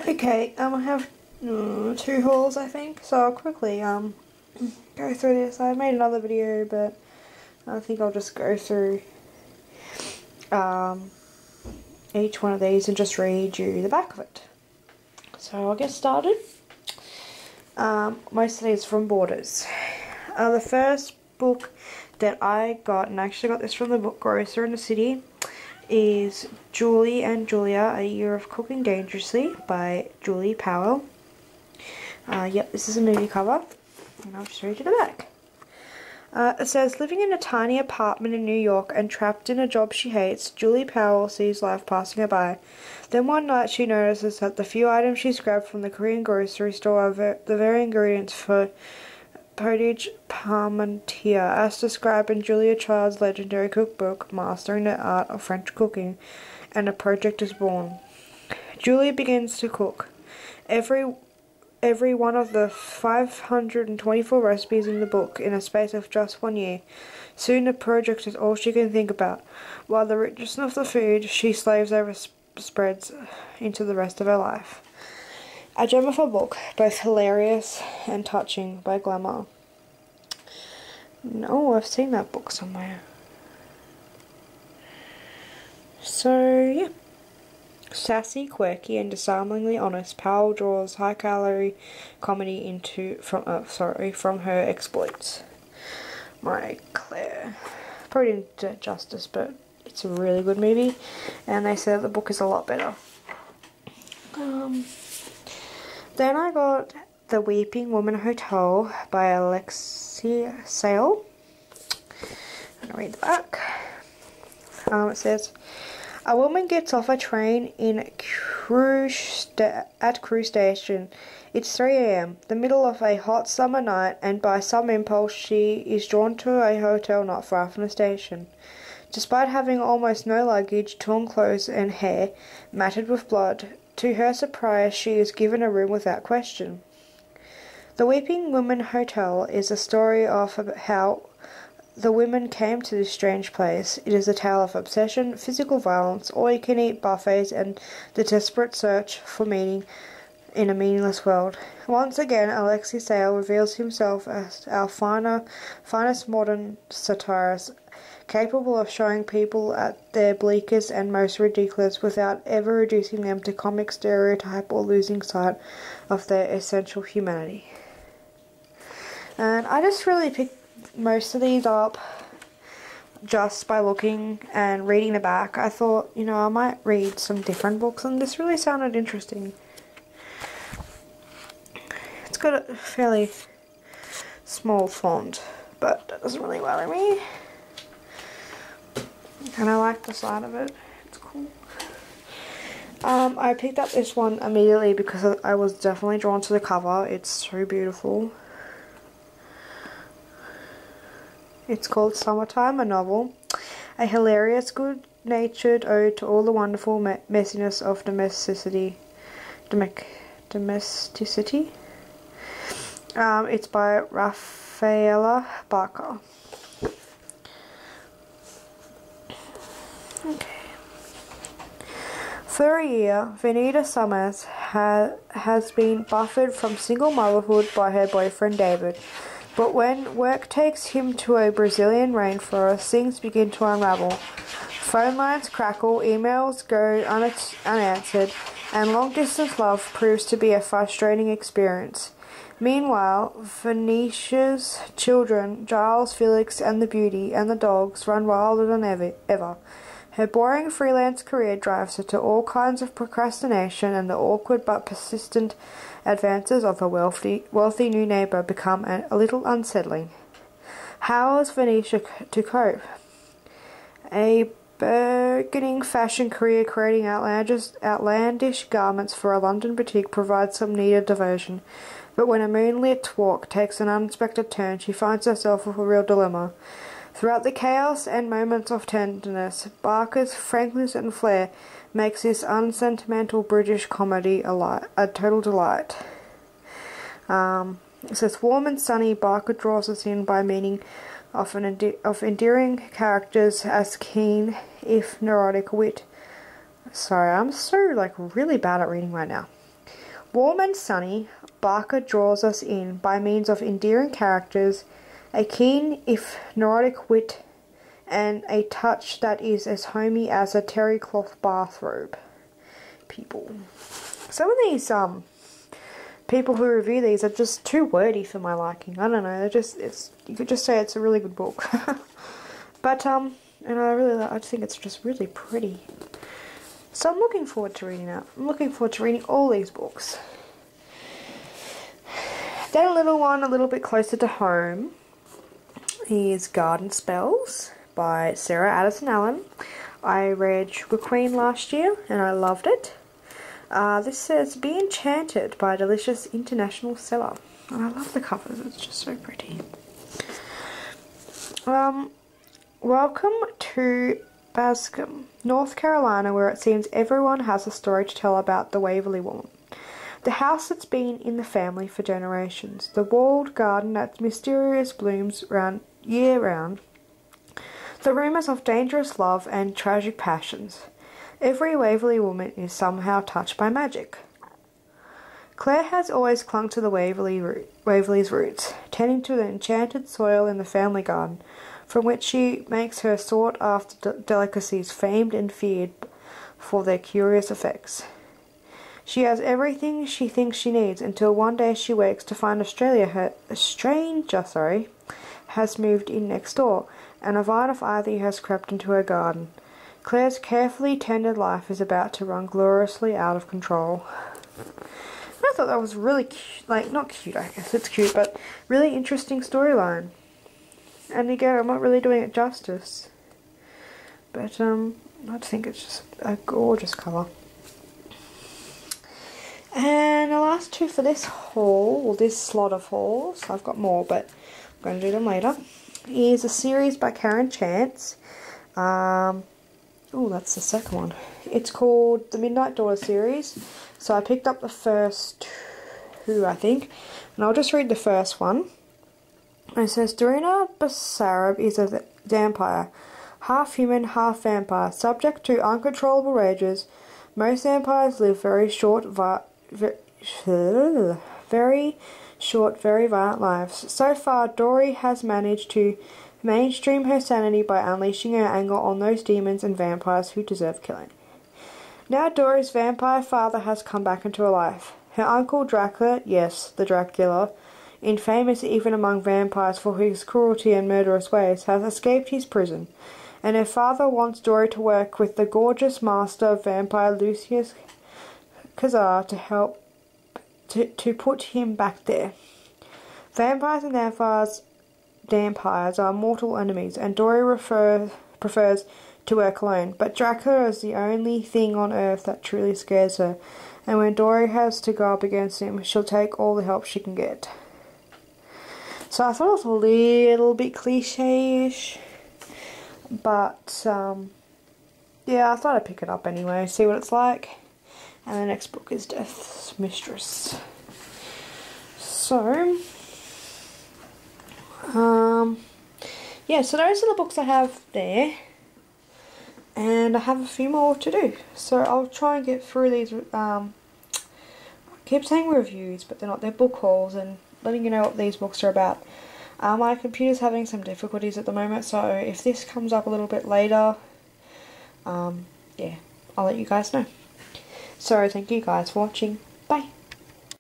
Okay, I have two hauls, I think, so I'll quickly go through this. I made another video, but I think I'll just go through each one of these and just read you the back of it. So I'll get started. Most of these from Borders. The first book that I got, and I actually got this from the book grocer in the city, is Julie and Julia, A Year of Cooking Dangerously by Julie Powell. Yep, this is a movie cover, and I'll just read you the back. It says, living in a tiny apartment in New York and trapped in a job she hates, Julie Powell sees life passing her by. Then one night she notices that the few items she's grabbed from the Korean grocery store are the very ingredients for potage parmentier, as described in Julia Child's legendary cookbook, Mastering the Art of French Cooking, and a project is born. Julie begins to cook. Every one of the 524 recipes in the book in a space of just 1 year. Soon the project is all she can think about, while the richness of the food she slaves over spreads into the rest of her life. A gem of a book, both hilarious and touching, by Glamour. Oh, I've seen that book somewhere. So, yeah. Sassy, quirky, and disarmingly honest, Powell draws high-calorie comedy from her exploits. Mariah Claire. Probably didn't do it justice, but it's a really good movie, and they said the book is a lot better. Then I got The Weeping Woman Hotel by Alexia Sale. I'm going to read the back. It says, a woman gets off a train at Crewe Station. It's 3 a.m., the middle of a hot summer night, and by some impulse she is drawn to a hotel not far from the station. Despite having almost no luggage, torn clothes and hair matted with blood, to her surprise she is given a room without question. The Weeping Woman Hotel is a story of how the women came to this strange place. It is a tale of obsession, physical violence, all-you-can-eat buffets, and the desperate search for meaning in a meaningless world. Once again, Alexei Sayle reveals himself as our finest modern satirist, capable of showing people at their bleakest and most ridiculous without ever reducing them to comic stereotype or losing sight of their essential humanity. And I just really picked most of these up just by looking and reading the back. I thought, I might read some different books, and this really sounded interesting. It's got a fairly small font, but that doesn't really bother me. And I like the side of it. It's cool. I picked up this one immediately because I was definitely drawn to the cover. It's so beautiful. It's called Summertime, a novel. A hilarious, good-natured ode to all the wonderful messiness of domesticity. It's by Rafaela Barker. Okay. For a year, Venita Summers has been buffered from single motherhood by her boyfriend David. But when work takes him to a Brazilian rainforest, things begin to unravel. Phone lines crackle, emails go unanswered, and long-distance love proves to be a frustrating experience. Meanwhile, Venetia's children, Giles, Felix, and the beauty, and the dogs, run wilder than ever. Her boring freelance career drives her to all kinds of procrastination, and the awkward but persistent advances of a wealthy new neighbour become a little unsettling. How is Venetia to cope? A burgeoning fashion career creating outlandish garments for a London boutique provides some needed diversion, but when a moonlit walk takes an unexpected turn, she finds herself with a real dilemma. Throughout the chaos and moments of tenderness, Barker's frankness and flair makes this unsentimental British comedy a total delight. It says, warm and sunny, Barker draws us in by meaning of endearing characters as keen, if neurotic, wit. Sorry, I'm so really bad at reading right now. Warm and sunny, Barker draws us in by means of endearing characters, a keen if neurotic wit, and a touch that is as homey as a terry cloth bathrobe. People. Some of these people who review these are just too wordy for my liking. I don't know. You could just say it's a really good book. But and I think it's just really pretty. So I'm looking forward to reading that. I'm looking forward to reading all these books. Then a little one a little bit closer to home is Garden Spells by Sarah Addison Allen. I read Sugar Queen last year and I loved it. This says Be Enchanted by Delicious International Seller. And I love the covers, it's just so pretty. Welcome to Bascom, North Carolina, where it seems everyone has a story to tell about the Waverly Woman. The house that's been in the family for generations. The walled garden that mysterious blooms year-round. The rumours of dangerous love and tragic passions. Every Waverly woman is somehow touched by magic. Claire has always clung to the Waverly's roots, tending to the enchanted soil in the family garden, from which she makes her sought-after delicacies famed and feared for their curious effects. She has everything she thinks she needs until one day she wakes to find a stranger has moved in next door, and a vine of ivy has crept into her garden. Claire's carefully tended life is about to run gloriously out of control. I thought that was really cute, not cute, I guess it's cute, but really interesting storyline. And again, I'm not really doing it justice. But, I think it's just a gorgeous colour. And the last two for this haul, or this slot of hauls, I've got more, but I'm going to do them later, is a series by Karen Chance. Oh, that's the second one. It's called the Midnight Daughter series. So I picked up the first two, I think. And I'll just read the first one. It says, Darina Basarab is a vampire. Half human, half vampire. Subject to uncontrollable rages. Most vampires live very short, very violent lives. So far, Dory has managed to mainstream her sanity by unleashing her anger on those demons and vampires who deserve killing. Now Dory's vampire father has come back into her life. Her uncle Dracula, yes, the Dracula, infamous even among vampires for his cruelty and murderous ways, has escaped his prison, and her father wants Dory to work with the gorgeous master of vampire Lucius Kazar to help to put him back there. Vampires and vampires are mortal enemies, and Dory prefers to work alone. But Dracula is the only thing on earth that truly scares her, and when Dory has to go up against him, she'll take all the help she can get. So I thought it was a little bit cliche-ish, but yeah, I thought I'd pick it up anyway, see what it's like. And the next book is Death's Mistress. So yeah, so those are the books I have there, and I have a few more to do, so I'll try and get through these, I keep saying reviews, but they're not, they're book hauls, and letting you know what these books are about. My computer's having some difficulties at the moment, so if this comes up a little bit later, yeah, I'll let you guys know. So thank you guys for watching, bye.